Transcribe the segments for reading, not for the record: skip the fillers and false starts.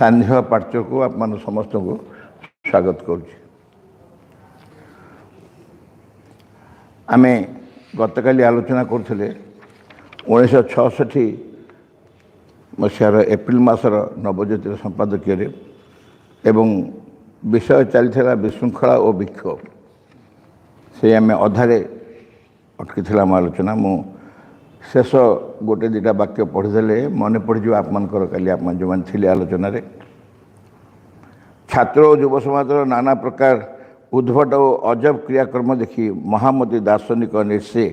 सान्ध्य पाठ्य को आप समस्त को स्वागत करुच्छे। आम गतकाली आलोचना करुले 1966 मसीहार एप्रिल मासर नवज्योतिर संपादकीय एवं विषय चली विशृंखला और विक्षोभ से आम अधारे अटकी आम आलोचना। मु शेष गोटे दुटा वाक्य पढ़ीदे मन पड़ज आपर काली आप जो मैंने आलोचन। छात्र और युव समाज नाना प्रकार उद्भट और अजब क्रियाक्रम देखी महामती दार्शनिक निर्से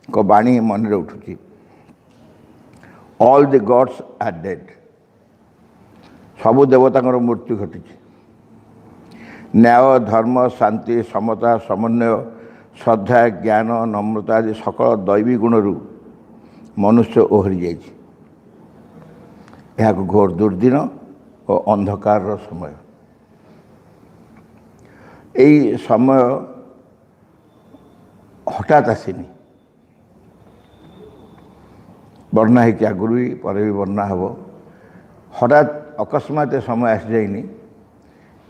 को बाणी मन उठुची। All the gods are dead, सबु देवता मृत्यु घटी। न्याय धर्म शांति समता समन्वय श्रद्धा ज्ञान नम्रता आदि सकल दैवी गुणरू मनुष्य ओहरी जाइए। यह घोर दुर्दिन और अंधकार समय। यही समय हठात आसनी, वर्णा है आगुरी भी पर भी वर्णा हम। हठात अकस्मात समय आसी जाइनी।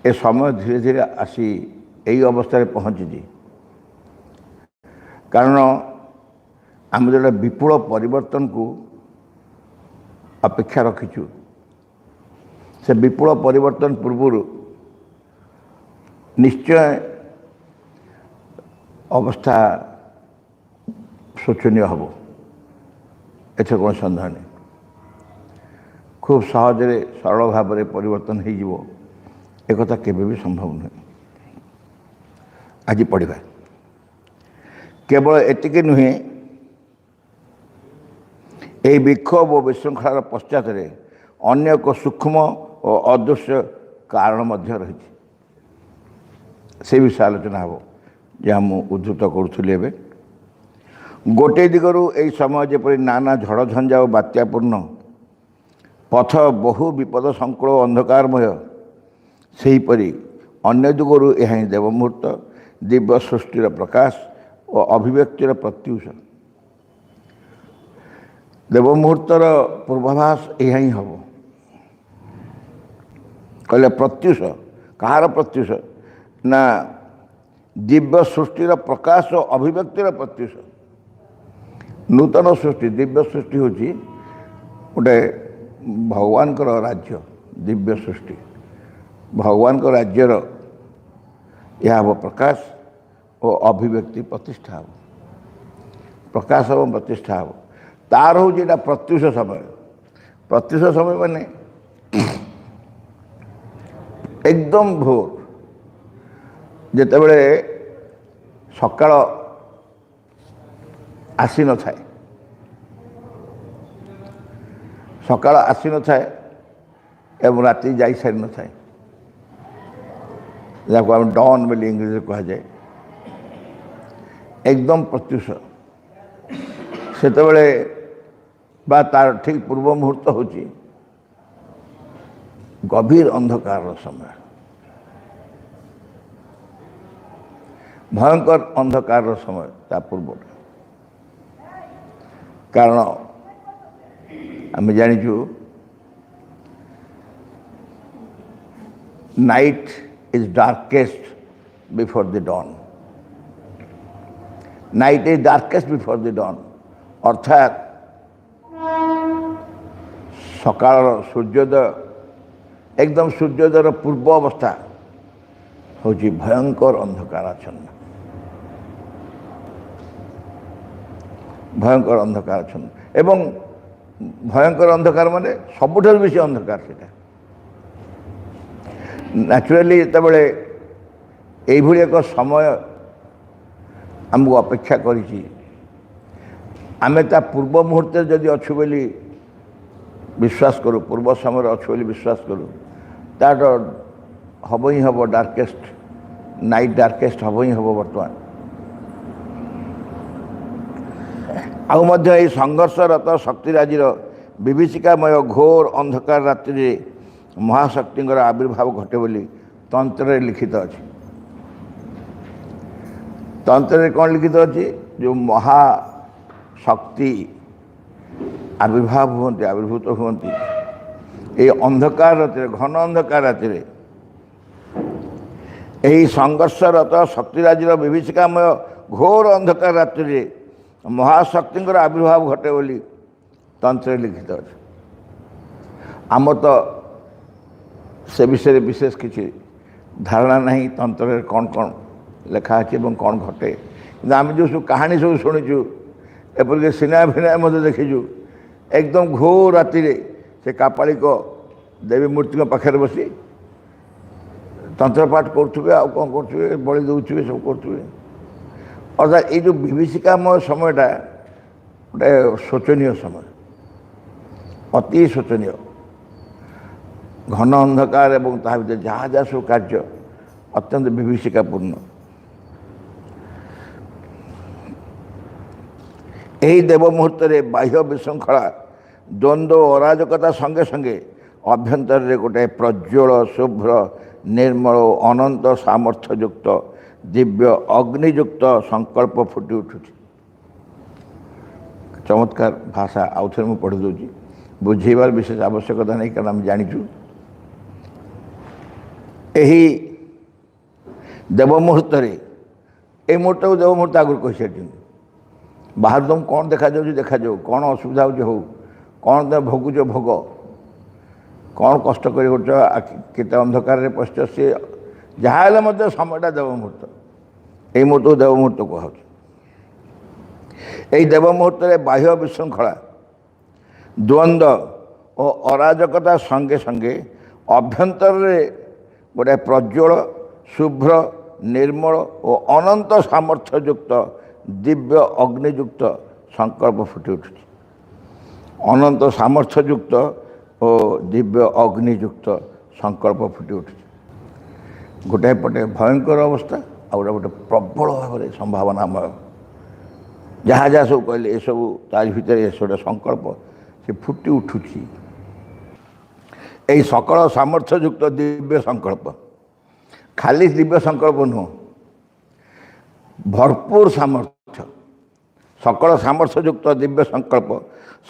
ए समय धीरे धीरे आसी यही अवस्था पहुँची। कारण आम जो विपुल परिवर्तन को अपेक्षा रखीचु, से विपुल परिवर्तन पूर्व निश्चय अवस्था शोचनीय हम, एथे कौन सन्देह नहीं। खूब सहजरे सरल भाव में परिवर्तन हो एक केवे भी संभव नुहे। आज पढ़ा केवल एतिक नुहे, यही विक्षोभ और विशृंखलार पश्चात अन्य एक सूक्ष्म और अदृश्य कारण रही से विषय आलोचना हम जहाँ मुझे उद्धृत करुली। गोटे दिगरु यही समय जपरी नाना झड़ झंझा और बात्यापूर्ण पथ बहु विपद संकुल अंधकारमय, सेहीपरि अन्य दिगरु यह देवमुहूर्त दिव्य सृष्टिर प्रकाश और अभिव्यक्तिर प्रत्युष। देवमुहूर्तर पूर्वाभास यह ही हम कहले प्रत्युष। कहार प्रत्युष ना दिव्य सृष्टिर प्रकाश और अभिव्यक्तिर प्रत्युष। नूतन सृष्टि दिव्य सृष्टि हूँ गोटे भगवान राज्य। दिव्य सृष्टि भगवान राज्यर यह हम प्रकाश और अभिव्यक्ति प्रतिष्ठा हम। प्रकाश और प्रतिष्ठा हम तार हूँ जेटा प्रत्युष समय। प्रत्युष समय माने एकदम भोर जितेबले सकाळ आसी न थाए, सकाळ आसी न थाए एवं राति जाई सारी न थाए, जहाँ आम डॉन बोली इंग्रेजी कह जाए। एकदम प्रत्युष सेतबले बा तार ठीक पूर्व मुहूर्त होची गभीर अंधकार समय, भयंकर अंधकार समय ता पूर्व। कारण आम जानिचु night is darkest before the dawn. Night is darkest before the dawn अर्थात सकाळ सूर्योदय एकदम सूर्योदयर पूर्व अवस्था हूँ भयंकर अंधकाराच्छन्न। भयंकर अंधकाराच्छन्न एवं भयंकर अंधकार माने सबुठार बेसी अंधकार सेटा। नेचुराली जितेबाला यही एक समय आमको अपेक्षा करिछि, आमे ता पूर्व मुहूर्त जदि अच्छु बोली विश्वास करूँ, पूर्व समय अच्छु बोली विश्वास करूँ, तार हम ही हम डार्केस्ट नाइट डार्केस्ट हम ही हम। बर्तमान आउ संघर्षरत शक्तिराजीर विभीषिकामय घोर अंधकार रात्रि महाशक्ति आविर्भाव घटे बोली तंत्र लिखित अच्छी। तंत्र कौन लिखित अच्छी? जो महाशक्ति आविर्भाव हुए आविर्भूत हुए এই ଅନ୍ଧକାର ରାତିରେ ଘନ ଅନ୍ଧକାର ରାତିରେ ଏହି ସଂଘର୍ଷରତ ଶକ୍ତିରାଜିର ବିଭୀଷିକାମୟ ଘୋର ଅନ୍ଧକାର ରାତ୍ରିରେ ମହାଶକ୍ତିଙ୍କର ଆବିର୍ଭାବ ଘଟେ ବୋଲି ତନ୍ତ୍ରରେ ଲିଖିତ ଅଛି। ଆମର ତ ସେ ବିଷୟରେ ବିଶେଷ କିଛି ଧାରଣା ନାହିଁ ତନ୍ତ୍ରରେ କ'ଣ କ'ଣ ଲେଖା ଅଛି ଏବଂ କ'ଣ ଘଟେ। କିନ୍ତୁ ଆମେ ଯେଉଁ ସବୁ କାହାଣୀ ସବୁ ଶୁଣିଛୁ, ଏପରିକି ସିନେମା ଫିନେମା ମଧ୍ୟ ଦେଖିଛୁ, ଏକଦମ ଘୋର ରାତିରେ ସେ କାପାଳିକ ଦେବୀ ମୂର୍ତ୍ତିଙ୍କ ପାଖରେ ବସି ତନ୍ତ୍ରପାଠ କରୁଥିବେ, ଆଉ କ'ଣ କରୁଥିବେ, ବଳି ଦେଉଥିବେ, ସବୁ କରୁଥିବେ। ଅର୍ଥାତ୍ ଏଇ ଯେଉଁ ବିଭୀଷିକାମୟ ସମୟଟା ଗୋଟେ ଶୋଚନୀୟ ସମୟ, ଅତି ଶୋଚନୀୟ। ଘନ ଅନ୍ଧକାର ଏବଂ ତାହା ଭିତରେ ଯାହା ଯାହା ସବୁ କାର୍ଯ୍ୟ ଅତ୍ୟନ୍ତ ବିଭୀଷିକାପୂର୍ଣ୍ଣ। ଏହି ଦେବ ମୁହୂର୍ତ୍ତରେ ବାହ୍ୟ ବିଶୃଙ୍ଖଳା ଦ୍ୱନ୍ଦ୍ୱ ଅରାଜକତା ସଙ୍ଗେ ସଙ୍ଗେ ଅଭ୍ୟନ୍ତରରେ ଗୋଟାଏ ପ୍ରଜ୍ୱଳ ଶୁଭ୍ର ନିର୍ମଳ ଅନନ୍ତ ସାମର୍ଥ୍ୟଯୁକ୍ତ ଦିବ୍ୟ ଅଗ୍ନିଯୁକ୍ତ ସଂକଳ୍ପ ଫୁଟି ଉଠୁଛି। ଚମତ୍କାର ଭାଷା, ଆଉଥରେ ମୁଁ ପଢ଼ି ଦେଉଛି, ବୁଝେଇବାର ବିଶେଷ ଆବଶ୍ୟକତା ନାହିଁ, କାରଣ ଆମେ ଜାଣିଛୁ। ଏହି ଦେବ ମୁହୂର୍ତ୍ତରେ, ଏଇ ମୁହୂର୍ତ୍ତକୁ ଦେବ ମୁହୂର୍ତ୍ତ ଆଗରୁ କହିସାରିଛନ୍ତି। ବାହାରୁ ତୁମକୁ କ'ଣ ଦେଖାଯାଉଛି ଦେଖାଯାଉ, କ'ଣ ଅସୁବିଧା ହେଉଛି ହଉ, କ'ଣ ତୁମେ ଭୋଗୁଛ ଭୋଗ, କ'ଣ କଷ୍ଟ କରି କରୁଛ, କେତେ ଅନ୍ଧକାରରେ ପଶିଛ, ସେ ଯାହା ହେଲେ ମଧ୍ୟ ସମୟଟା ଦେବ ମୁହୂର୍ତ୍ତ। ଏଇ ମୁହୂର୍ତ୍ତକୁ ଦେବ ମୁହୂର୍ତ୍ତ କୁହାହେଉଛି। ଏହି ଦେବ ମୁହୂର୍ତ୍ତରେ ବାହ୍ୟ ବିଶୃଙ୍ଖଳା ଦ୍ୱନ୍ଦ୍ୱ ଓ ଅରାଜକତା ସଙ୍ଗେ ସଙ୍ଗେ ଅଭ୍ୟନ୍ତରରେ ଗୋଟାଏ ପ୍ରଜ୍ୱଳ ଶୁଭ୍ର ନିର୍ମଳ ଓ ଅନନ୍ତ ସାମର୍ଥ୍ୟଯୁକ୍ତ ଦିବ୍ୟ ଅଗ୍ନିଯୁକ୍ତ ସଂକଳ୍ପ ଫୁଟି ଉଠୁଛି। ଅନନ୍ତ ସାମର୍ଥ୍ୟଯୁକ୍ତ ଓ ଦିବ୍ୟ ଅଗ୍ନିଯୁକ୍ତ ସଂକଳ୍ପ ଫୁଟି ଉଠୁଛି। ଗୋଟାଏ ପଟେ ଭୟଙ୍କର ଅବସ୍ଥା, ଆଉ ଗୋଟେ ପ୍ରବଳ ଭାବରେ ସମ୍ଭାବନାମୟ। ଯାହା ଯାହା ସବୁ କହିଲେ ଏସବୁ ତାରି ଭିତରେ ଏସବୁ ସଂକଳ୍ପ ସେ ଫୁଟି ଉଠୁଛି। ଏହି ସକଳ ସାମର୍ଥ୍ୟଯୁକ୍ତ ଦିବ୍ୟ ସଂକଳ୍ପ ଖାଲି ଦିବ୍ୟ ସଂକଳ୍ପ ନୁହଁ, ଭରପୁର ସାମର୍ଥ୍ୟ। ସକଳ ସାମର୍ଥ୍ୟଯୁକ୍ତ ଦିବ୍ୟ ସଂକଳ୍ପ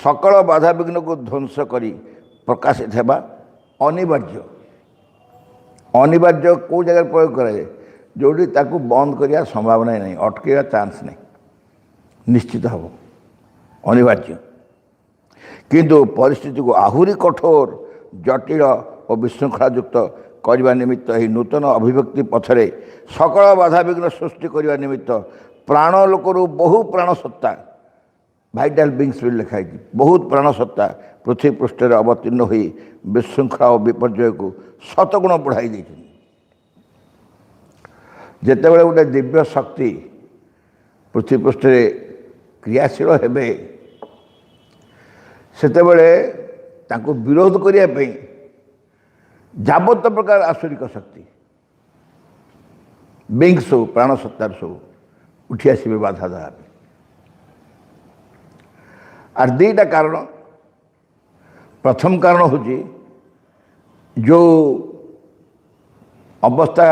ସକଳ ବାଧାବିଘ୍ନକୁ ଧ୍ୱଂସ କରି ପ୍ରକାଶିତ ହେବା ଅନିବାର୍ଯ୍ୟ। ଅନିବାର୍ଯ୍ୟ କେଉଁ ଜାଗାରେ ପ୍ରୟୋଗ କରାଯାଏ? ଯେଉଁଠି ତାକୁ ବନ୍ଦ କରିବା ସମ୍ଭାବନା ନାହିଁ, ଅଟକେଇବା ଚାନ୍ସ ନାହିଁ, ନିଶ୍ଚିତ ହେବ, ଅନିବାର୍ଯ୍ୟ। କିନ୍ତୁ ପରିସ୍ଥିତିକୁ ଆହୁରି କଠୋର, ଜଟିଳ ଓ ବିଶୃଙ୍ଖଳାଯୁକ୍ତ କରିବା ନିମିତ୍ତ ଏହି ନୂତନ ଅଭିବ୍ୟକ୍ତି ପଥରେ ସକଳ ବାଧାବିଘ୍ନ ସୃଷ୍ଟି କରିବା ନିମିତ୍ତ ପ୍ରାଣ ଲୋକରୁ ବହୁ ପ୍ରାଣସତ୍ତା, ଭାଇଟାଲ୍ ବିଙ୍ଗସ୍ ବୋଲି ଲେଖା ହେଇଛି, ବହୁତ ପ୍ରାଣସତ୍ତା ପୃଥିବୀ ପୃଷ୍ଠରେ ଅବତୀର୍ଣ୍ଣ ହୋଇ ବିଶୃଙ୍ଖଳା ଓ ବିପର୍ଯ୍ୟୟକୁ ଶତଗୁଣ ବଢ଼ାଇ ଦେଇଛନ୍ତି। ଯେତେବେଳେ ଗୋଟେ ଦିବ୍ୟ ଶକ୍ତି ପୃଥିବୀ ପୃଷ୍ଠରେ କ୍ରିୟାଶୀଳ ହେବେ, ସେତେବେଳେ ତାଙ୍କୁ ବିରୋଧ କରିବା ପାଇଁ ଯାବତ ପ୍ରକାର ଆସୁରିକ ଶକ୍ତି, ବିଙ୍ଗସ୍ ସବୁ, ପ୍ରାଣସତ୍ତାର ସବୁ ଉଠି ଆସିବେ ବାଧା ଦେବା ପାଇଁ। ଆର୍ ଦୁଇଟା କାରଣ। ପ୍ରଥମ କାରଣ ହେଉଛି ଯେଉଁ ଅବସ୍ଥା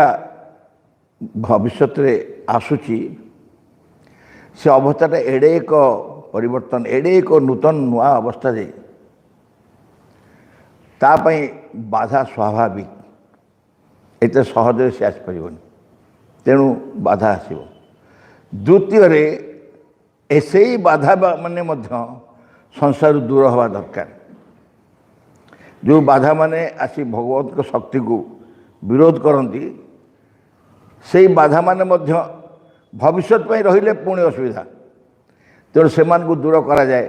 ଭବିଷ୍ୟତରେ ଆସୁଛି, ସେ ଅବସ୍ଥାଟା ଏଡ଼େ ଏକ ପରିବର୍ତ୍ତନ, ଏଡ଼େ ଏକ ନୂତନ ନୂଆ ଅବସ୍ଥା ଯେ ତା ପାଇଁ ବାଧା ସ୍ୱାଭାବିକ, ଏତେ ସହଜରେ ସେ ଆସିପାରିବନି, ତେଣୁ ବାଧା ଆସିବ। ଦ୍ୱିତୀୟରେ ସେଇ ବାଧା ମାନେ ମଧ୍ୟ ସଂସାରରୁ ଦୂର ହେବା ଦରକାର। ଯେଉଁ ବାଧାମାନେ ଆସି ଭଗବତଙ୍କ ଶକ୍ତିକୁ ବିରୋଧ କରନ୍ତି, ସେଇ ବାଧାମାନେ ମଧ୍ୟ ଭବିଷ୍ୟତ ପାଇଁ ରହିଲେ ପୁଣି ଅସୁବିଧା। ତେଣୁ ସେମାନଙ୍କୁ ଦୂର କରାଯାଏ,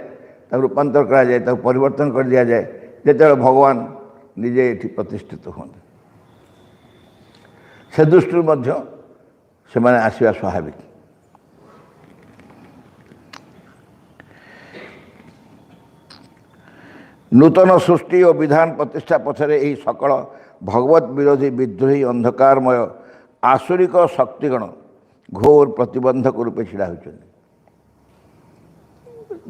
ତାକୁ ରୂପାନ୍ତର କରାଯାଏ, ତାକୁ ପରିବର୍ତ୍ତନ କରିଦିଆଯାଏ ଯେତେବେଳେ ଭଗବାନ ନିଜେ ଏଠି ପ୍ରତିଷ୍ଠିତ ହୁଅନ୍ତି। ସେ ଦୃଷ୍ଟିରୁ ମଧ୍ୟ ସେମାନେ ଆସିବା ସ୍ୱାଭାବିକ। ନୂତନ ସୃଷ୍ଟି ଓ ବିଧାନ ପ୍ରତିଷ୍ଠା ପଥରେ ଏହି ସକଳ ଭଗବତ ବିରୋଧୀ ବିଦ୍ରୋହୀ ଅନ୍ଧକାରମୟ ଆସୁରିକ ଶକ୍ତିଗଣ ଘୋର ପ୍ରତିବନ୍ଧକ ରୂପେ ଛିଡ଼ା ହୋଇଛନ୍ତି।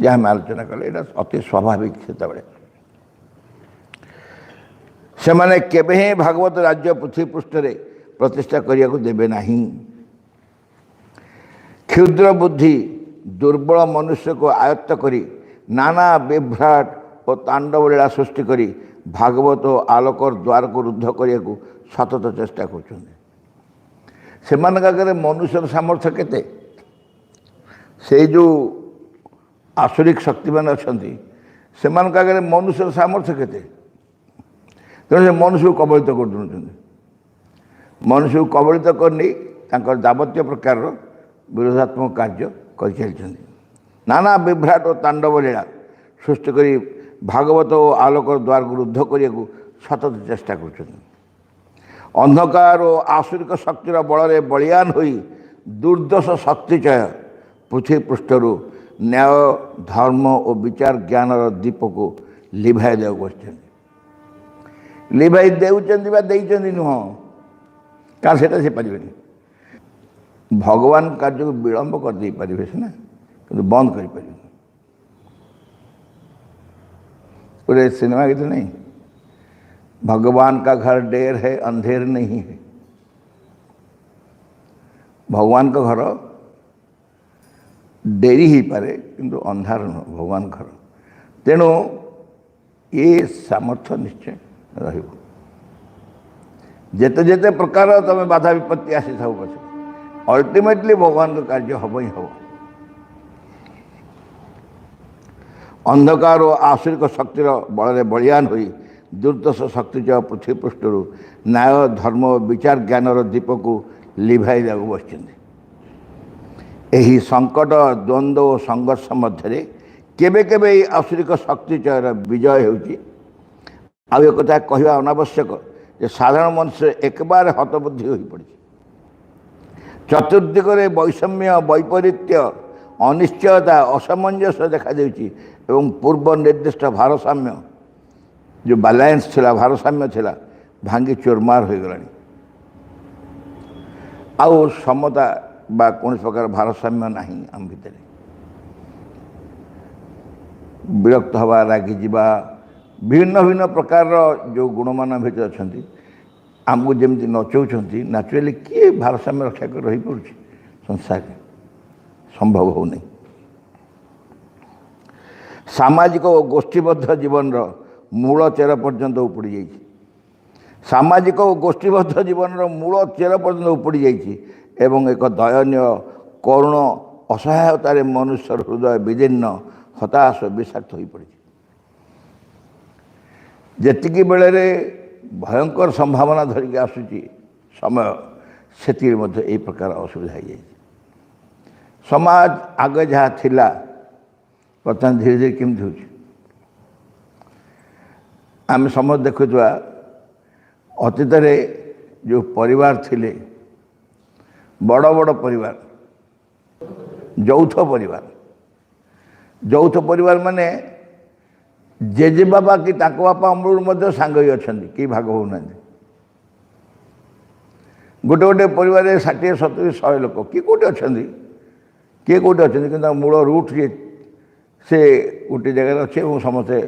ଯାହା ଆମେ ଆଲୋଚନା କଲେ ଏଇଟା ଅତି ସ୍ୱାଭାବିକ। ସେତେବେଳେ ସେମାନେ କେବେ ହିଁ ଭାଗବତ ରାଜ୍ୟ ପୃଥିବୀ ପୃଷ୍ଠରେ ପ୍ରତିଷ୍ଠା କରିବାକୁ ଦେବେ ନାହିଁ। କ୍ଷୁଦ୍ର ବୁଦ୍ଧି ଦୁର୍ବଳ ମନୁଷ୍ୟକୁ ଆୟତ୍ତ କରି ନାନା ବିଭ୍ରାଟ ଓ ତାଣ୍ଡବ ଲୀଳା ସୃଷ୍ଟି କରି भागवत और आलोकर द्वार को रुद्ध करने को सतत चेष्टा कर मनुष्य सामर्थ्य केते से जो आसुरिक शक्ति मान अच्छा से मनुष्य सामर्थ्य केते तेणु से मनुष्य को कबलित कर दूँ मनुष्य को कबलित करनी जावतीय प्रकार विरोधात्मक कार्य कर चलती नाना विभ्राट और तांडव लीला सृष्टि करी भागवत और आलोकर द्वार को रुद्ध करने को सतत चेष्टा कर अंधकार और आसुरिक शक्तिर बल बलियान हो दुर्दश शक्तिचय पृथ्वी पृष्ठर न्याय धर्म और विचार ज्ञान दीप को लिभाई दे लिभाई देउचंदी नुह कारण से से पारे भगवान कार्य को विलंब कर दे पारे सीना कि बंद कर पूरे सिनेमा गीत नहीं भगवान का घर ढेर है अंधेर नहीं है भगवान का घर डेरी ही पारे किंतु अंधार न भगवान घर तेणु ये सामर्थ्य निश्चय रहिबो जेते जेते प्रकार तुम बाधा विपत्ति आसी था पछे अल्टीमेटली भगवान का कार्य हम ही हम अंधकार और आसुरिक शक्तिर बल बलियान हो दुर्दश शक्ति पृथ्वी पृष्ठर न्याय धर्म विचार ज्ञान दीप को लिभाई देव बस संकट द्वंद्व और संघर्ष मध्य केबे केबे आसुरिक शक्तिचयर विजय हो कथा कहवा अनावश्यक जे साधारण मनुष्य एक बार हतबुद्धि हो पड़ी चतुर्दिगरे वैषम्य वैपरीत्य अनिश्चयता असमंजस देखा देउची एवं पूर्व निर्दिष्ट भारसाम्य जो बैलेंस थिला भारसाम्य थिला भांगी चोरमार हो गलानी आउ समता बा कौन प्रकार भारसाम्य नहीं आम भितर विरक्त हवा रागी जीवा भिन्न भिन्न प्रकार जो गुणमान भितर अच्छा आमको जमी नचौंती नाचुअली किए भारसाम्य रक्षा कर रही पड़े संसार संभव हो नहीं सामाजिक और गोष्ठीबद्ध जीवन मूल चेर पर्यंत उपड़ी जाइए सामाजिक और गोष्ठीबद्ध जीवन मूल चेर पर्यंत उपड़ी जाइए एवं एक दयनीय करुण असहायतार मनुष्य हृदय विदीर्ण हताश विषाक्त हो पड़ी जेतिकी बेले भयंकर संभावना धरिक आसूची समय से यही प्रकार असुविधा हो जाए समाज आगे जहाँ थिला बर्तमान धीरे धीरे केमती हो आम समस्त देखुवा अतीत जो परिवार थिले बड़ बड़ परिवार यौथ परिवार माने जेजे बाबा कि ताको बापा अमृत सांग ही अच्छा कि भाग होना गोटे गोटे परिवार 60 70 100 लोक किए कौटे अच्छा किए कौटे अच्छा कि मूल रूट से गोटे जगह अच्छे समस्ते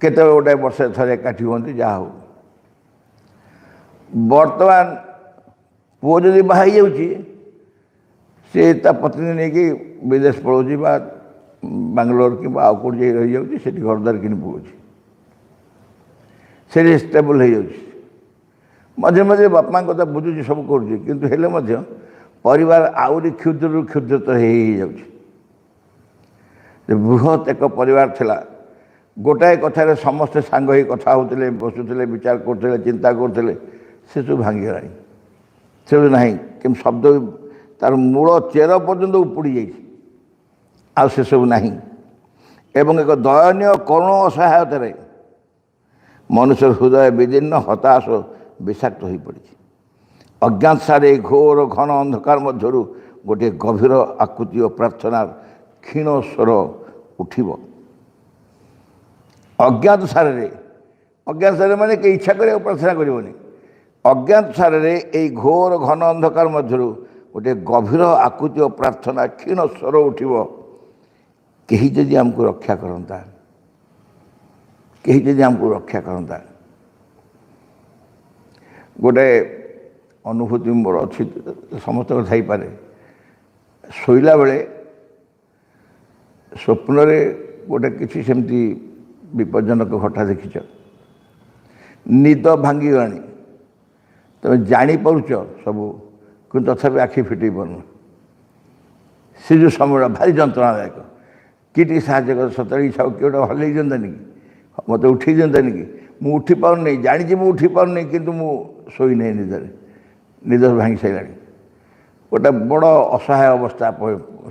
केत गोटे वर्ष थे एकाठी हमें जहा हो बर्तमान पुओ जदि बाहर जा पत्नी नहीं कि विदेश पलाऊँ बांग्लोर कि आउ कौट जा रही जाऊँगी से घरद्वार कि पकाऊँ से स्टेबल हो मझे मझे बापा कथा बुझुची सब करें परिवार आहरी क्षुद्र क्षुद्रतर हो बृहत एक परिवार थिला गोटाए कथार समस्ते सांग ही कथा होते बसुले विचार करते चिंता करते से सब भांगीगला से ना कि शब्द तार मूल चेर पर्यंत उपड़ी जा से सब ना एवं एक दयनीय करुण असहायतार मनुष्य हृदय विदीर्ण हताश विषाक्त हो पड़ी अज्ञात सारे घोर घन अंधकार मध्य गोटे गभीर आकुति और प्रार्थना क्षीण स्वर उठिब अज्ञात सारे माने कि इच्छा कर प्रार्थना करनी अज्ञात सारे यही घोर घन अंधकार मध्य गोटे गभीर आकुति और प्रार्थना क्षीण स्वर उठिब कहीं जदि आमको रक्षा करता कहीं जदि आमको रक्षा करता गोटे अनुभूति मोर अच्छी समस्त थाईपे शोला बेले स्वप्न गोटे किसी सेमती विपज्जनक घटा देखीच निद भांगीगलानी तुम जापारुच सब कि तथापि आखि फिटे पार से जो समय भारी जंत्रणादायक किए साहय कर सतरे इच्छा किए गोटे हल्ई दिंतानी कि मत उठे दिंतानी कि मुझे उठी पारनी जानी मुझे उठी पारनी किंतु मु शोई नहीं निदर निद भांगी सारा गोटे बड़ असहाय अवस्था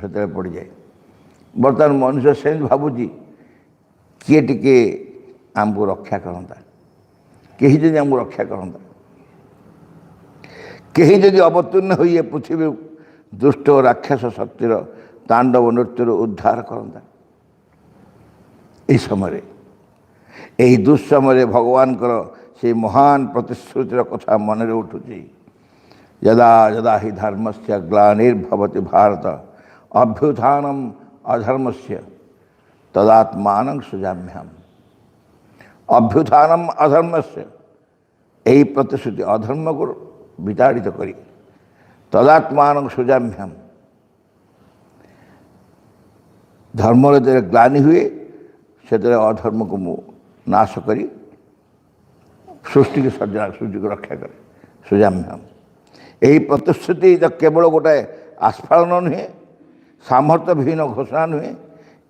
से पड़ जाए। बर्तमान मनुष्य से भावुची किए टिके आमको रक्षा करता कहीं जदि आमको रक्षा करता कहीं जदि अवतीर्ण हुए पृथ्वी दुष्ट और राक्षस शक्तिर तांडव नृत्यर उद्धार करता। समय यही दुस्समय भगवान से महान प्रतिश्रुतिर कथा मन उठुची यदा यदा हि धर्म से ग्लानिर्भवति भारत अभ्युत्थानम अधर्म से तदात्मान सृजाम्यहम्। अभ्युत्थानम अधर्म से यही प्रतिश्रुति अधर्म को विताड़ित करी तदात्मान सृजाम्यहम्। धर्म जो ग्लानि हुए से अधर्म को मु नाश करी सृष्टि की सर्जना सृष्टि को रक्षा करे सृजाम्यहम्। यही प्रतिश्रुति तो केवल गोटे आस्फालन नुहे सामर्थ्य विहीन घोषणा नुहे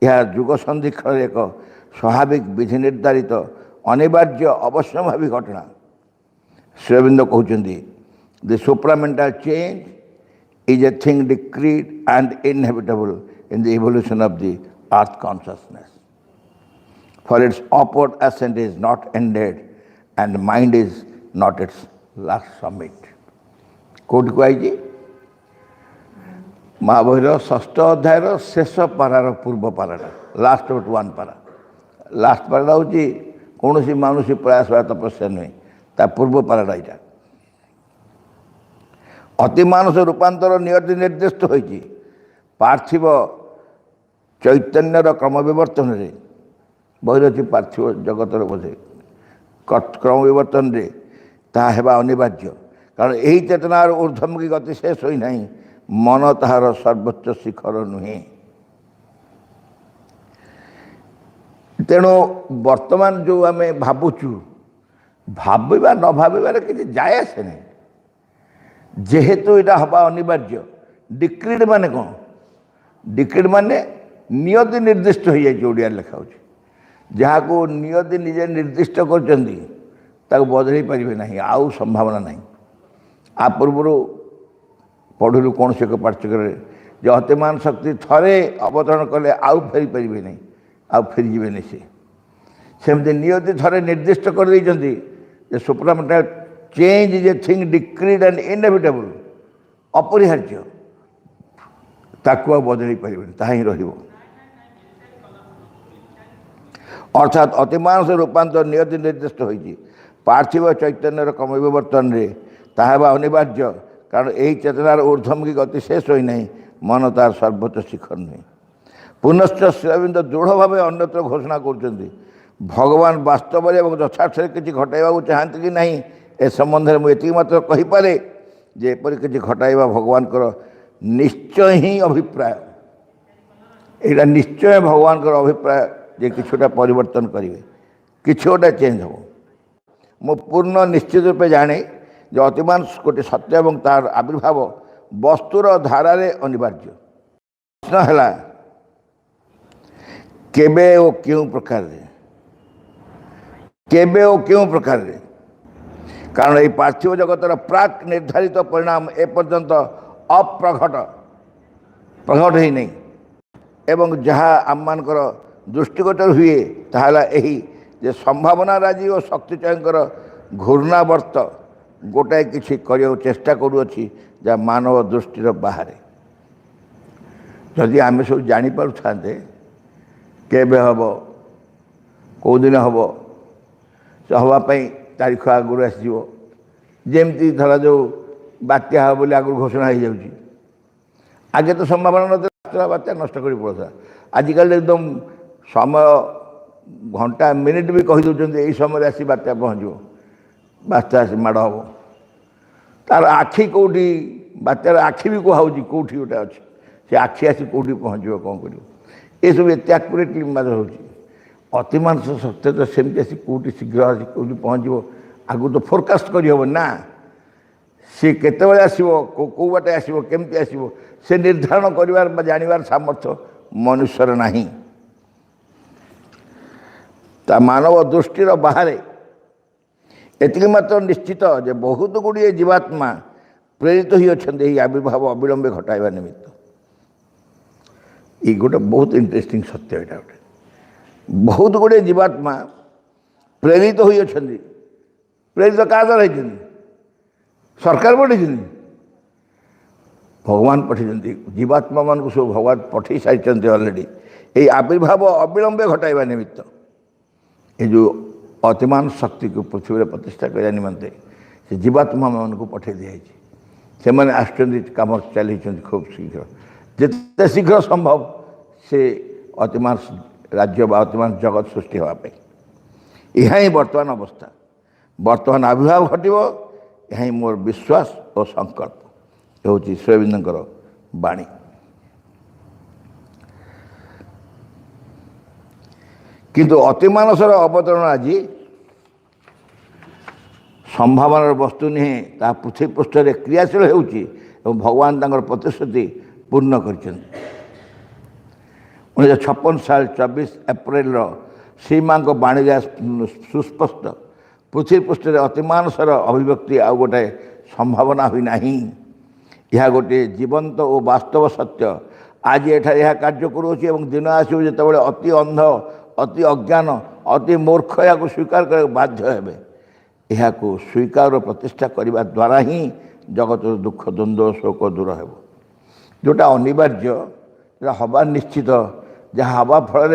यह जुग सन्धिक्षण एक स्वाभाविक विधि निर्धारित अनिवार्य अवश्यभावी घटना। श्री अरविंद कहते the supramental change is a thing decreed and inevitable in the evolution of the earth consciousness for its upward ascent is not ended and mind is not its last summit। कौट कहुई महाभारत षष्ठ अध्यायर शेष पारार पूर्व पाराटा last but one para last पाराटा हूँ कौन सी मानुषी प्रयास वा तपस्या नुहे ता पूर्व पाराटा यहाँ अतिमानुष रूपांतर नियति निर्दिष्ट होती पार्थिव चैतन्यर क्रम विवर्तन रे बहिरथी पार्थिव जगतर बोधे क्रम विवर्तन रे ताहा हेबा अनिवार्य कारण यही चेतनार ऊर्ध्वमुखी गति शेष होना मन ताहार सर्वोच्च शिखर नुहे। तेणु वर्तमान जो आम भावुचु भावा न भावार कि जाए आसे नहीं जेहेतु यहाँ हवा अनिवार्य डिक्रीड माने कौन डिक्रीड माने नियति निर्दिष्ट हो जाए ओडिया लिखा जहाँ को नियति निजे निर्दिष्ट कर बदल पारे ना आउ संभावना नहीं। आ पूर्व पढ़लु कौन से एक पाठ्यक्रम जो अतिमान शक्ति थरे अवतरण कले आउ फेरी पारे नहीं आउ फेरी जी नहीं सेमती नियति थरे निर्दिष्ट कर दे supramental change is a thing decreed and inevitable अपरिहार्य ताकू बदल पारे ता ही रही अर्थात अतिमानस रूपांतर नियति निर्दिष्ट होती पार्थिव चैतन्यर क्रम विवर्तन रे ताहा अनिवार्य कारण यही चेतनार ऊर्ध्वमुखी गति शेष होना मन तार सर्वोच्च शिखर नुहे। पुनश्च श्री अरविंद दृढ़ भाव अन्यत्र घोषणा कर भगवान वास्तव में यथार्थ किसी घटाइबा चाहते कि नहीं ए संबंध में मुझे मात्र कहीपे जे एपरी किसी घटाइबा भगवान निश्चय ही अभिप्राय यहाँ निश्चय भगवान अभिप्राय जे किछुटा परिवर्तन करेंगे किसी गोटे चेंज हो मु पूर्ण निश्चित रूपे जाने जो अतिमान गोटे सत्य और तार आविर्भाव वस्तुर धारार अनिवार्य। प्रश्न है केबे ओ क्यों प्रकार केबे ओ क्यों प्रकार कारण ये पार्थिव जगतर प्राक निर्धारित परिणाम एपर्यंत अप्रघट प्रघट ही नहीं एवं जहाँ आम मानकर दृष्टिगोचर हुए ताहला यही जे संभावना राजी और शक्तिचयकर घूर्णावर्त गोटाए किसी करने चेष्टा करुँच जहाँ मानव दृष्टिर बाहर जदि आम सब जापर था केबे हम कौ दिन हम हाँपाई तारीख आगुरी आसमती धरा जो बात्या हम बोली आगुरी घोषणा हो जाऊँगी आगे तो संभावना ना बात्या नष्ट कर पड़ा आजिकल एकदम समय घंटा मिनिट भी कहीदे यही समय आसी बात्या पहुँचो बात्या आसी माड़ हम तार आखि कौटी बात्यार आखि भी कहुची कौटी गोटे अच्छे से आखि आसी कौटी पहुँचो कौन कर ये सब एत आक्युरेटली मात्र हो अतिमानस सत्य तो सेमती आसी कौटी शीघ्र आसी कौटी पहुँचो आगु तो फोरकास्ट करहब ना सी केतबेले आसिबो को बाटे आसिबो केमती आसिबो से निर्धारण करिवार बा जानिवार सामर्थ्य मनुष्यर नाही ता मानव दृष्टिर बाहरे एतिक मात्र निश्चित जे बहुत गुड़िए जीवात्मा प्रेरित ही अच्छा आविर्भाव अविलंबे घटाइबा निमित्त ये गोटे बहुत इंटरेस्टिंग सत्य यहाँ गोटे बहुत गुड़े जीवात्मा प्रेरित हो प्रेरित क्या द्वारा होती सरकार पठे भगवान पठे जीवात्मा मान सब भगवान पठे सारी अलरेडी ये आविर्भाव अविलंबे घटाइबा निमित्त ये जो अतिमान शक्ति को पृथ्वी में प्रतिष्ठा करने निमंते से जीवात्मा मान को पठे दिखाई से मैंने आम चली खूब शीघ्र जिते शीघ्र संभव से अतिमान राज्य बा अतिमान जगत सृष्टि होगापी यह ही बर्तमान अवस्था बर्तमान आविर्भाव घटव यह मोर विश्वास और संकल्प ये हूँ श्री अरविंदर बाणी किंतु अतिमानसर अवतरण आज संभावनार वस्तु नहीं ता पृथ्वी पृष्ठ में क्रियाशील होउची एवं भगवान तांकर प्रतिश्रुति पूर्ण कर 1956 साल 24 एप्रिल श्रीमा बाणी सुस्पष्ट पृथ्वी पृष्ठ में अतिमानसर अभिव्यक्ति आउ गोटे संभावना हुई नहीं यह गोटे जीवंत और वास्तव सत्य आज एठार यह कार्य करुँच दिन आसो जो अति अंध अति अज्ञान अति मूर्ख या स्वीकार कर बाध्य हे यह स्वीकार और प्रतिष्ठा करने द्वारा ही जगत दुख द्वंद्व शोक दूर हो जोटा अनिवार्य जो हवा निश्चित जहाँ हवा फल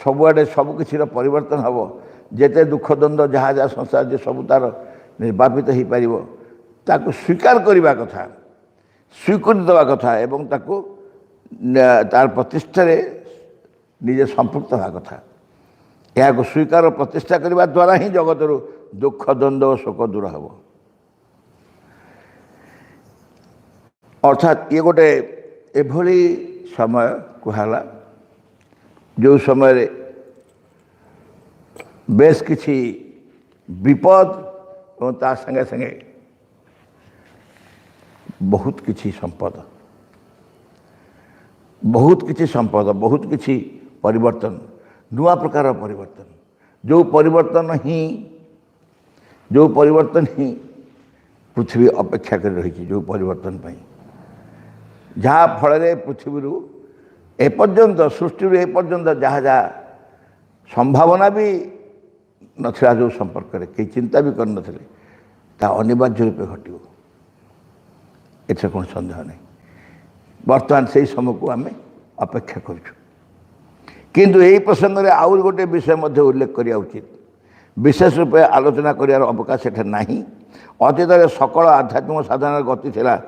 सबुआड़े सबकि परिवर्तन हम जेते दुख द्वंद्व जहाँ जहाँ संसार जो सब तार निर्वापित हो पार ताको स्वीकार करने कथा स्वीकृति देवा कथा एवं ताको तार प्रतिष्ठा निजे संपृक्त होगा कथा यह स्वीकार और प्रतिष्ठा करने द्वारा ही जगत दुख द्वंद्व शोक दूर हो अर्थात ये गोटे एभली समय कहला जो समय बेस किसी विपद और ता संगे संगे बहुत किसी संपद बहुत किसी परिवर्तन नुआ प्रकार परिवर्तन जो परिवर्तन ही पृथ्वी अपेक्षा कर रही जो परिवर्तन पाई जहाँ फल पृथ्वी एपर्यंत सृष्टि एपर्यंत जहाँ जहाँ संभावना भी नथिला जो संपर्क में कई चिंता भी करन अनिवार्य रूपे घटो एथर कौन सन्देह नहीं बर्तमान से समय को आम अपेक्षा करूँ किंतु यही प्रसंग में आउ गोटे विषय मध्य उल्लेख करिया उचित विशेष रूपे आलोचना कर अवकाश एठे नहीं अतीत सकल आध्यात्मिक साधन गति थिला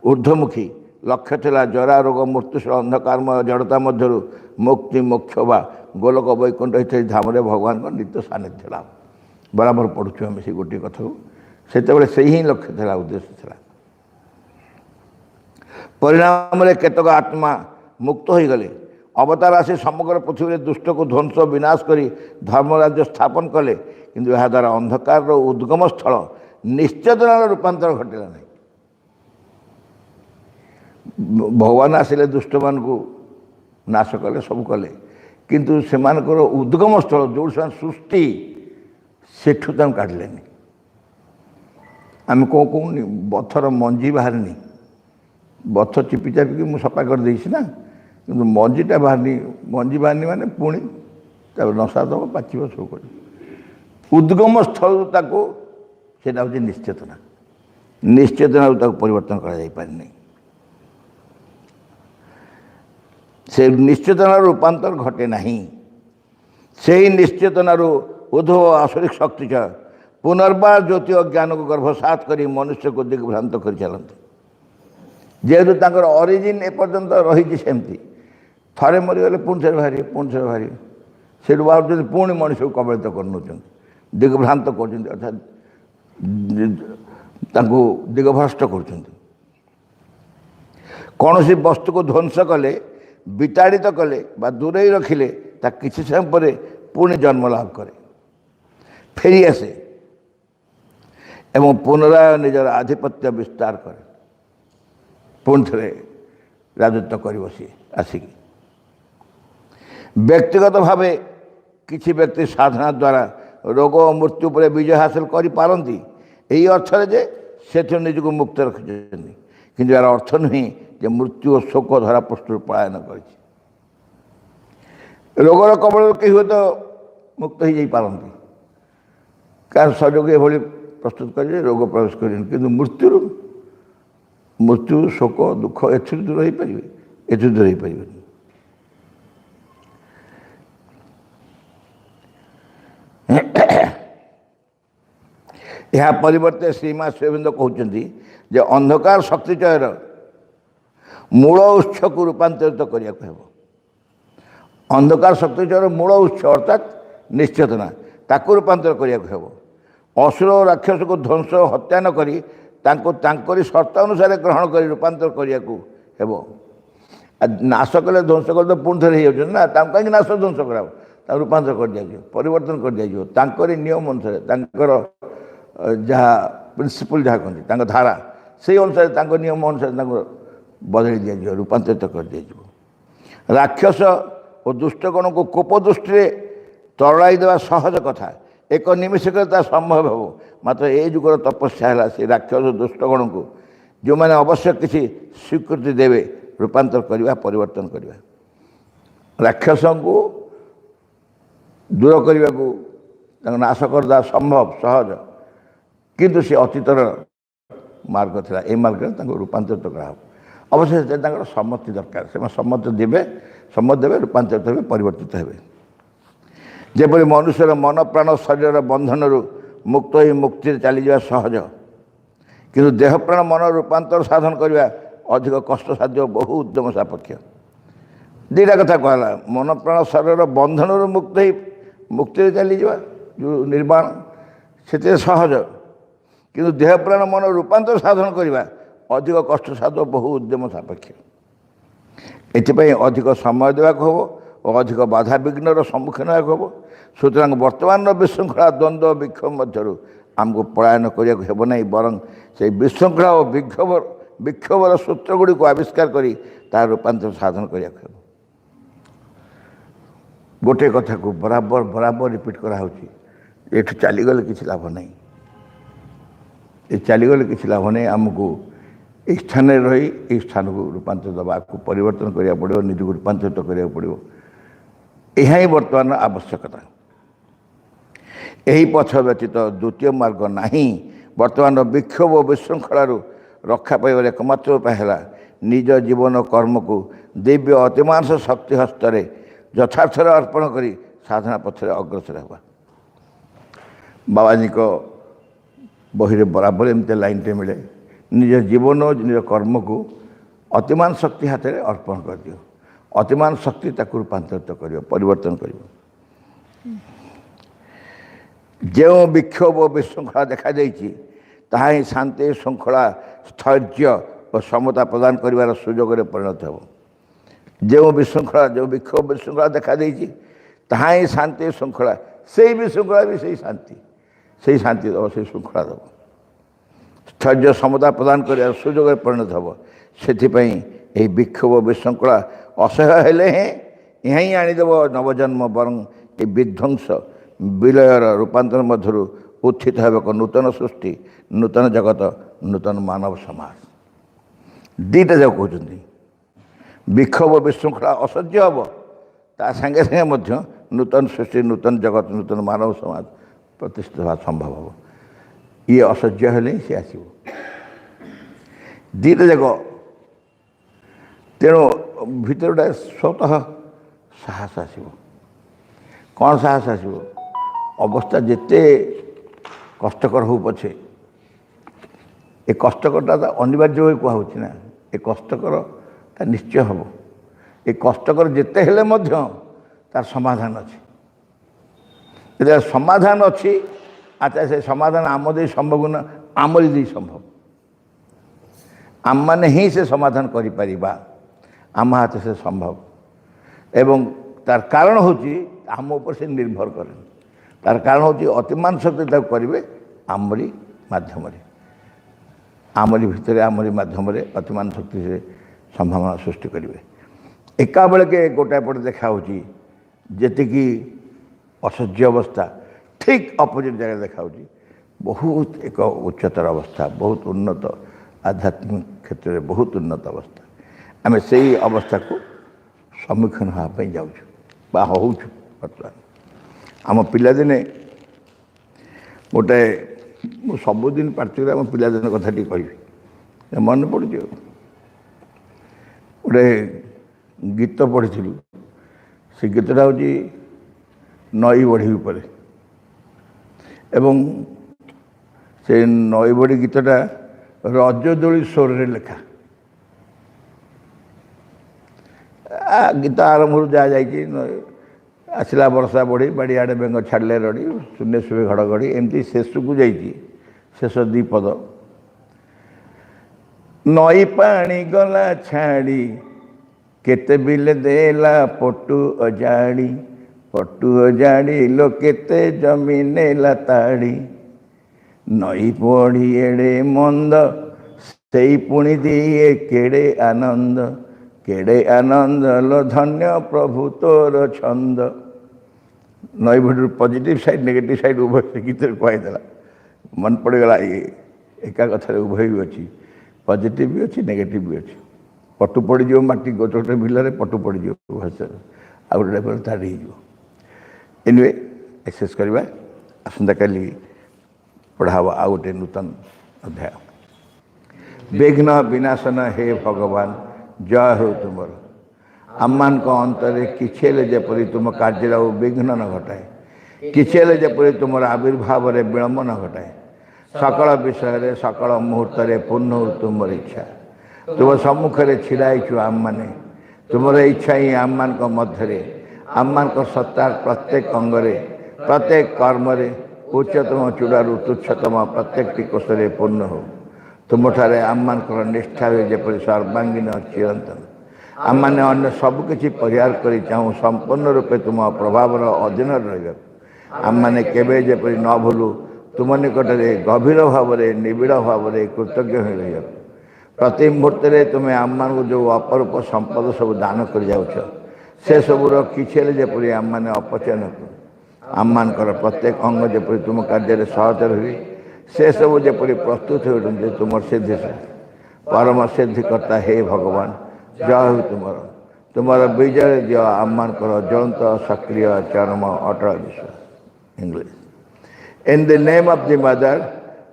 ऊर्ध्वमुखी लक्ष्य थिला जरा रोग मृत्युशल अंधकारमय जड़ता मध्य मुक्ति मोक्ष बा गोलोक वैकुंठ इत्यादि धाम भगवान को नित्य सानिध्य लाभ बराबर पढ़ुचु आम से गोटे कथा को से ही लक्ष्य थिला उद्देश्य थिला परिणाम केतक आत्मा मुक्त हो गले अवतार आसी समग्र पृथ्वी दुष्ट को ध्वंस विनाश करी धर्मराज्य स्थापन कले किंतु यह द्वारा अंधकार उद्गम स्थल निश्चेतनार रूपांतर घटला नहीं भगवान आसिले दुष्ट मान को नाश कले सब कले किंतु से उद्गम स्थल जो सृष्टि सेठू काढ़ले आम कौन कहूनी बथर मंजी बाहरनी बथ चिपी चापिकी मुझे सफा कर देसी ना कि मंजीटा मंजी बाहरनी माने पुणी नशा दब पाचिब सब कर उद्गम स्थल से हूँ निश्चेतना निश्चेतना परिवर्तन कर से निश्चेतनार रूपांतर घटे नहीं से ही निश्चेतनार उद्भव आसुरिक शक्ति पुनर्बार ज्योति अज्ञान को गर्भसात कर मनुष्य को दिग्भ्रांत कर चलते जेहेतु ऑरिजिन एपर्यंत रही सेमती थरे मरीगले पुणी थे बाहर से बाहर पुणी मनुष्य को कबलित कर दिग्भ्रांत कर अर्थात दिग्भ्रष्ट कर कौन सी वस्तु को ध्वंस कले विताड़ित कले बा दूरे रखिले ता किसी समय पर पुणी जन्म लाभ करे फेरी आसे ଏବଂ ପୁନରାୟ ନିଜର ଆଧିପତ୍ୟ ବିସ୍ତାର କରେ। ପୁଣି ଥରେ ରାଜତ୍ୱ କରିବ ସିଏ ଆସିକି। ବ୍ୟକ୍ତିଗତ ଭାବେ କିଛି ବ୍ୟକ୍ତି ସାଧନା ଦ୍ୱାରା ରୋଗ ଓ ମୃତ୍ୟୁ ଉପରେ ବିଜୟ ହାସଲ କରିପାରନ୍ତି, ଏହି ଅର୍ଥରେ ଯେ ସେଥିରୁ ନିଜକୁ ମୁକ୍ତ ରଖିଛନ୍ତି, କିନ୍ତୁ ଏହାର ଅର୍ଥ ନୁହେଁ ଯେ ମୃତ୍ୟୁ ଓ ଶୋକ ଧରାପୃଷ୍ଠରୁ ପଳାୟନ କରିଛି। ରୋଗର କବଳରୁ କେହି ହୁଏତ ମୁକ୍ତ ହୋଇଯାଇପାରନ୍ତି, କାରଣ ଶରୀରକୁ ଏଭଳି ପ୍ରସ୍ତୁତ କରିବେ ରୋଗ ପ୍ରବେଶ କରିବେନି, କିନ୍ତୁ ମୃତ୍ୟୁ ଶୋକ ଦୁଃଖ ଏଥିରୁ ଦୂର ହୋଇପାରିବେ, ଏଥିରୁ ଦୂର ହୋଇପାରିବେନି। ଏହା ପରିବର୍ତ୍ତେ ଶ୍ରୀମା ଶ୍ରୀଅରବିନ୍ଦ କହୁଛନ୍ତି ଯେ ଅନ୍ଧକାର ଶକ୍ତିଚୟର ମୂଳ ଉତ୍ସକୁ ରୂପାନ୍ତରିତ କରିବାକୁ ହେବ। ଅନ୍ଧକାର ଶକ୍ତିଚୟର ମୂଳ ଉତ୍ସ ଅର୍ଥାତ୍ ନିଶ୍ଚେତନା, ତାକୁ ରୂପାନ୍ତର କରିବାକୁ ହେବ। ଅସୁର ଓ ରାକ୍ଷସକୁ ଧ୍ୱଂସ ହତ୍ୟା ନ କରି ତାଙ୍କୁ ତାଙ୍କରି ସର୍ତ୍ତ ଅନୁସାରେ ଗ୍ରହଣ କରି ରୂପାନ୍ତର କରିବାକୁ ହେବ। ନାଶ କଲେ ଧ୍ୱଂସ କଲେ ତ ପୁଣି ଥରେ ହେଇଯାଉଛନ୍ତି ନା, ତାଙ୍କୁ କାହିଁକି ନାଶ ଧ୍ୱଂସ କରାହବ? ତାକୁ ରୂପାନ୍ତର କରିଦିଆଯିବ, ପରିବର୍ତ୍ତନ କରିଦିଆଯିବ, ତାଙ୍କରି ନିୟମ ଅନୁସାରେ, ତାଙ୍କର ଯାହା ପ୍ରିନ୍ସିପଲ୍ ଯାହା କହନ୍ତି, ତାଙ୍କ ଧାରା, ସେଇ ଅନୁସାରେ ତାଙ୍କ ନିୟମ ଅନୁସାରେ ତାଙ୍କୁ ବଦଳି ଦିଆଯିବ, ରୂପାନ୍ତରିତ କରିଦିଆଯିବ। ରାକ୍ଷସ ଓ ଦୁଷ୍ଟଗଣକୁ କୋପ ଦୃଷ୍ଟିରେ ତରଳାଇ ଦେବା ସହଜ କଥା, ଏକ ନିମିଷକରେ ତାହା ସମ୍ଭବ ହେବ। ମାତ୍ର ଏ ଯୁଗର ତପସ୍ୟା ହେଲା ସେ ରାକ୍ଷସ ଦୁଷ୍ଟଗଣକୁ, ଯେଉଁମାନେ ଅବଶ୍ୟ କିଛି ସ୍ୱୀକୃତି ଦେବେ, ରୂପାନ୍ତର କରିବା, ପରିବର୍ତ୍ତନ କରିବା। ରାକ୍ଷସଙ୍କୁ ଦୂର କରିବାକୁ, ତାଙ୍କୁ ନାଶ କରିଦେବା ସମ୍ଭବ, ସହଜ, କିନ୍ତୁ ସେ ଅତୀତର ମାର୍ଗ ଥିଲା, ଏ ମାର୍ଗରେ ତାଙ୍କୁ ରୂପାନ୍ତରିତ କରାହେବ। ଅବଶ୍ୟ ସେଥିରେ ତାଙ୍କର ସମ୍ମତି ଦରକାର, ସେମାନେ ସମ୍ମତି ଦେବେ, ରୂପାନ୍ତରିତ ହେବେ, ପରିବର୍ତ୍ତିତ ହେବେ। ଯେପରି ମନୁଷ୍ୟର ମନ ପ୍ରାଣ ଶରୀରର ବନ୍ଧନରୁ ମୁକ୍ତ ହୋଇ ମୁକ୍ତିରେ ଚାଲିଯିବା ସହଜ, କିନ୍ତୁ ଦେହ ପ୍ରାଣ ମନ ରୂପାନ୍ତର ସାଧନ କରିବା ଅଧିକ କଷ୍ଟସାଧ୍ୟ, ବହୁ ଉଦ୍ୟମ ସାପେକ୍ଷ। ଦୁଇଟା କଥା କୁହାଗଲା, ମନ ପ୍ରାଣ ଶରୀରର ବନ୍ଧନରୁ ମୁକ୍ତ ହୋଇ ମୁକ୍ତିରେ ଚାଲିଯିବା ଯେଉଁ ନିର୍ବାଣ, ସେଥିରେ ସହଜ, କିନ୍ତୁ ଦେହ ପ୍ରାଣ ମନ ରୂପାନ୍ତର ସାଧନ କରିବା ଅଧିକ କଷ୍ଟସାଧ୍ୟ, ବହୁ ଉଦ୍ୟମ ସାପେକ୍ଷ। ଏଥିପାଇଁ ଅଧିକ ସମୟ ଦେବାକୁ ହେବ ଓ ଅଧିକ ବାଧାବିଘ୍ନର ସମ୍ମୁଖୀନ ହେବାକୁ ହେବ। ସୁତରାଂ ବର୍ତ୍ତମାନର ବିଶୃଙ୍ଖଳା ଦ୍ୱନ୍ଦ୍ୱ ବିକ୍ଷୋଭ ମଧ୍ୟରୁ ଆମକୁ ପଳାୟନ କରିବାକୁ ହେବ ନାହିଁ, ବରଂ ସେହି ବିଶୃଙ୍ଖଳା ଓ ବିକ୍ଷୋଭର ସୂତ୍ରଗୁଡ଼ିକୁ ଆବିଷ୍କାର କରି ତାହାର ରୂପାନ୍ତର ସାଧନ କରିବାକୁ ହେବ। ଗୋଟିଏ କଥାକୁ ବରାବର ରିପିଟ୍ କରାହେଉଛି, ଏଠୁ ଚାଲିଗଲେ କିଛି ଲାଭ ନାହିଁ, ଏ ଚାଲିଗଲେ କିଛି ଲାଭ ନାହିଁ। ଆମକୁ ଏହି ସ୍ଥାନରେ ରହି ଏହି ସ୍ଥାନକୁ ରୂପାନ୍ତର ଦେବା, ଆକୁ ପରିବର୍ତ୍ତନ କରିବାକୁ ପଡ଼ିବ, ନିଜକୁ ରୂପାନ୍ତରିତ କରିବାକୁ ପଡ଼ିବ। ଏହା ହିଁ ବର୍ତ୍ତମାନର ଆବଶ୍ୟକତା। ଏହି ପଥ ବ୍ୟତୀତ ଦ୍ୱିତୀୟ ମାର୍ଗ ନାହିଁ। ବର୍ତ୍ତମାନର ବିକ୍ଷୋଭ ଓ ବିଶୃଙ୍ଖଳାରୁ ରକ୍ଷା ପାଇବାର ଏକମାତ୍ର ଉପାୟ ହେଲା ନିଜ ଜୀବନ କର୍ମକୁ ଦିବ୍ୟ ଅତିମାନସ ଶକ୍ତି ହସ୍ତରେ ଯଥାର୍ଥରେ ଅର୍ପଣ କରି ସାଧନା ପଥରେ ଅଗ୍ରସର ହେବା। ବାବାଜୀଙ୍କ ବହିରେ ବରାବର ଏମିତି ଲାଇନ୍ଟେ ମିଳେ, ନିଜ ଜୀବନ ନିଜ କର୍ମକୁ ଅତିମାନ ଶକ୍ତି ହାତରେ ଅର୍ପଣ କରିଦିଅ, ଅତିମାନ ଶକ୍ତି ତାକୁ ରୂପାନ୍ତରିତ କରିବ, ପରିବର୍ତ୍ତନ କରିବ। ଯେଉଁ ବିକ୍ଷୋଭ ଓ ବିଶୃଙ୍ଖଳା ଦେଖାଯାଇଛି ତାହା ହିଁ ଶାନ୍ତି ଶୃଙ୍ଖଳା ସ୍ଥୈର୍ଯ୍ୟ ଓ ସମତା ପ୍ରଦାନ କରିବାର ସୁଯୋଗରେ ପରିଣତ ହେବ। ଯେଉଁ ବିକ୍ଷୋଭ ବିଶୃଙ୍ଖଳା ଦେଖାଦେଇଛି ତାହା ହିଁ ଶାନ୍ତି ଶୃଙ୍ଖଳା, ସେଇ ବିଶୃଙ୍ଖଳା ବି ସେଇ ଶାନ୍ତି ଦେବ, ସେଇ ଶୃଙ୍ଖଳା ଦେବ, ସ୍ଥୈର୍ଯ୍ୟ ସମତା ପ୍ରଦାନ କରିବାର ସୁଯୋଗରେ ପରିଣତ ହେବ। ସେଥିପାଇଁ ଏହି ବିକ୍ଷୋଭ ବିଶୃଙ୍ଖଳା ଅସହ୍ୟ ହେଲେ ଏହା ହିଁ ଆଣିଦେବ ନବଜନ୍ମ, ବରଂ ଏ ବିଧ୍ୱଂସ ବିଲୟର ରୂପାନ୍ତର ମଧ୍ୟରୁ ଉତ୍ଥିତ ହେବ ଏକ ନୂତନ ସୃଷ୍ଟି, ନୂତନ ଜଗତ, ନୂତନ ମାନବ ସମାଜ। ଦୁଇଟା ଯାକ କହୁଛନ୍ତି, ବିକ୍ଷୋଭ ବିଶୃଙ୍ଖଳା ଅସହ୍ୟ ହେବ, ତା ସାଙ୍ଗେ ସାଙ୍ଗେ ମଧ୍ୟ ନୂତନ ସୃଷ୍ଟି, ନୂତନ ଜଗତ, ନୂତନ ମାନବ ସମାଜ ପ୍ରତିଷ୍ଠିତ ହେବା ସମ୍ଭବ ହେବ। ଇଏ ଅସହ୍ୟ ହେଲେ ହିଁ ସେ ଆସିବ। ଦୁଇଟା ଯାକ, ତେଣୁ ଭିତରେ ଗୋଟେ ସ୍ୱତଃ ସାହସ ଆସିବ। କ'ଣ ସାହସ ଆସିବ? ଅବସ୍ଥା ଯେତେ କଷ୍ଟକର ହେଉ ପଛେ, ଏ କଷ୍ଟକରଟା ତ ଅନିବାର୍ଯ୍ୟ ହୋଇ କୁହାହେଉଛି ନା, ଏ କଷ୍ଟକରଟା ନିଶ୍ଚୟ ହେବ। ଏ କଷ୍ଟକର ଯେତେ ହେଲେ ମଧ୍ୟ ତାର ସମାଧାନ ଅଛି। ଯେତେବେଳେ ସମାଧାନ ଅଛି, ଆଚ୍ଛା ସେ ସମାଧାନ ଆମ ଦେଇ ସମ୍ଭବ ନା ଆମରି ଦେଇ ସମ୍ଭବ? ଆମମାନେ ହିଁ ସେ ସମାଧାନ କରିପାରିବା, ଆମ ହାତରେ ସେ ସମ୍ଭବ। ଏବଂ ତାର କାରଣ ହେଉଛି ଆମ ଉପରେ ସେ ନିର୍ଭର କରେ। ତାର କାରଣ ହେଉଛି ଅତିମାନ ଶକ୍ତି ତାକୁ କରିବେ ଆମରି ମାଧ୍ୟମରେ ଆମରି ଭିତରେ ଆମରି ମାଧ୍ୟମରେ ଅତିମାନ ଶକ୍ତି ସେ ସମ୍ଭାବନା ସୃଷ୍ଟି କରିବେ। ଏକାବେଳକେ ଗୋଟାଏ ପଟେ ଦେଖାହେଉଛି ଯେତିକି ଅସହ୍ୟ ଅବସ୍ଥା ଠିକ୍ ଅପୋଜିଟ୍ ଜାଗାରେ ଦେଖାହେଉଛି ବହୁତ ଏକ ଉଚ୍ଚତର ଅବସ୍ଥା, ବହୁତ ଉନ୍ନତ ଆଧ୍ୟାତ୍ମିକ କ୍ଷେତ୍ରରେ ବହୁତ ଉନ୍ନତ ଅବସ୍ଥା। ଆମେ ସେଇ ଅବସ୍ଥାକୁ ସମ୍ମୁଖୀନ ହେବା ପାଇଁ ଯାଉଛୁ ବା ହେଉଛୁ। ବର୍ତ୍ତମାନ ଆମ ପିଲାଦିନେ ଗୋଟାଏ ମୁଁ ସବୁଦିନ ପାର୍ଥିବରେ ଆମ ପିଲାଦିନ କଥା ଟିକେ କହିବି, ମନେ ପଡ଼ୁଛି। ଗୋଟେ ଗୀତ ପଢ଼ିଥିଲୁ, ସେ ଗୀତଟା ହେଉଛି ନଈ ବଢ଼ି ଉପରେ ଏବଂ ସେ ନଈ ବଢ଼ି ଗୀତଟା ରଜଦୋଳି ସ୍ୱରରେ ଲେଖା। ଗୀତ ଆରମ୍ଭରୁ ଯାହା ଯାଇଛି, ଆସିଲା ବର୍ଷା ବଢ଼ି ବାଡ଼ିଆଡ଼େ ବେଙ୍ଗ ଛାଡ଼ିଲେ ରଡ଼ି ଶୂନ୍ୟ ଶୁଭେ ଘଡ଼ଘଡ଼ି, ଏମିତି ଶେଷକୁ ଯାଇଛି। ଶେଷ ଦ୍ୱିପଦ ନଈ ପାଣି ଗଲା ଛାଡ଼ି କେତେ ବିଲ ଦେଲା ପଟୁ ଅଜାଡ଼ି, ପଟୁ ଅଜାଡ଼ି ଲୋ କେତେ ଜମି ନେଲା ତାଡ଼ି, ନଈ ବଢ଼ି ଏଡ଼େ ମନ୍ଦ ସେଇ ପୁଣି ଦିଏ କେଡ଼େ ଆନନ୍ଦ, କେଡ଼େ ଆନନ୍ଦ ଲୋ ଧନ୍ୟ ପ୍ରଭୁ ତୋର ଛନ୍ଦ। ନଈ ବଢ଼ିରୁ ପଜିଟିଭ୍ ସାଇଡ଼୍ ନେଗେଟିଭ୍ ସାଇଡ଼୍ ଉଭୟ ସେ ଗୀତରେ କୁହାହେଇଥିଲା। ମନେ ପଡ଼ିଗଲା ଏକା କଥାରେ ଉଭୟ ବି ଅଛି, ପଜିଟିଭ୍ ବି ଅଛି ନେଗେଟିଭ୍ ବି ଅଛି। ପଟୁ ପଡ଼ିଯିବ ମାଟି ଗୋଟେ ଗୋଟେ ବିଲରେ ପଟୁ ପଡ଼ିଯିବ ଭାଷାରେ, ଆଉ ଗୋଟେ ଟାଇପ୍ର ତାଡ଼ି ହେଇଯିବ। ଏନିୱେ ଏକ୍ସରସାଇଜ୍ କରିବା। ଆସନ୍ତାକାଲି ପଢ଼ା ହେବ ଆଉ ଗୋଟେ ନୂତନ ଅଧ୍ୟାୟ। ବିଘ୍ନ ବିନାଶନ ହେ ଭଗବାନ ଜୟ ହେଉ ତୁମର। ଆମମାନଙ୍କ ଅନ୍ତରରେ କିଛି ହେଲେ ଯେପରି ତୁମ କାର୍ଯ୍ୟରେ ଆଉ ବିଘ୍ନ ନ ଘଟାଏ, କିଛି ହେଲେ ଯେପରି ତୁମର ଆବିର୍ଭାବରେ ବିଳମ୍ବ ନ ଘଟାଏ। ସକଳ ବିଷୟରେ ସକଳ ମୁହୂର୍ତ୍ତରେ ପୂର୍ଣ୍ଣ ହେଉ ତୁମର ଇଚ୍ଛା। ତୁମ ସମ୍ମୁଖରେ ଛିଡ଼ା ହେଇଛୁ ଆମମାନେ, ତୁମର ଇଚ୍ଛା ହିଁ ଆମମାନଙ୍କ ମଧ୍ୟରେ, ଆମମାନଙ୍କ ସତ୍ତାର ପ୍ରତ୍ୟେକ ଅଙ୍ଗରେ, ପ୍ରତ୍ୟେକ କର୍ମରେ, ଉଚ୍ଚତମ ଚୂଡ଼ାରୁ ତୁଚ୍ଛତମ ପ୍ରତ୍ୟେକଟି କୋଷରେ ପୂର୍ଣ୍ଣ ହେଉ। ତୁମଠାରେ ଆମମାନଙ୍କର ନିଷ୍ଠା ହୁଏ ଯେପରି ସର୍ବାଙ୍ଗୀନ ଚିରନ୍ତନ। ଆମମାନେ ଅନ୍ୟ ସବୁକିଛି ପରିହାର କରି ଚାହୁଁ ସମ୍ପୂର୍ଣ୍ଣ ରୂପେ ତୁମ ପ୍ରଭାବର ଅଧୀନରେ ରହିବାକୁ। ଆମମାନେ କେବେ ଯେପରି ନ ଭୁଲୁ ତୁମ ନିକଟରେ ଗଭୀର ଭାବରେ ନିବିଡ଼ ଭାବରେ କୃତଜ୍ଞ ହୋଇ ରହିବାକୁ। ପ୍ରତି ମୁହୂର୍ତ୍ତରେ ତୁମେ ଆମମାନଙ୍କୁ ଯେଉଁ ଅପରୂପ ସମ୍ପଦ ସବୁ ଦାନ କରିଯାଉଛ, ସେସବୁର କିଛି ହେଲେ ଯେପରି ଆମମାନେ ଅପଚୟ ନ କରୁ। ଆମମାନଙ୍କର ପ୍ରତ୍ୟେକ ଅଙ୍ଗ ଯେପରି ତୁମ କାର୍ଯ୍ୟରେ ସହଜରେ ହୁଏ, ସେସବୁ ଯେପରି ପ୍ରସ୍ତୁତ ହୋଇ ଉଠନ୍ତି ତୁମର ସିଦ୍ଧି ସହିତ। ପରମ ସିଦ୍ଧିକର୍ତ୍ତା ହେ ଭଗବାନ ଜୟ ହେଉ ତୁମର। ତୁମର ବିଜୟ ଦିଅ ଆମମାନଙ୍କର ଜ୍ୱଳନ୍ତ ସକ୍ରିୟ ଚରମ ଅଟଳ ବିଶ୍ୱାସ। English. In the name of the mother,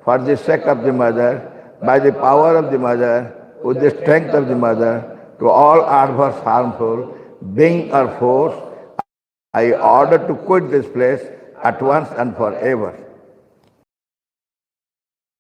for the sake of the mother, by the power of the mother, with the strength of the mother, to all adverse, harmful, being or force, I order to quit this place at once and forever.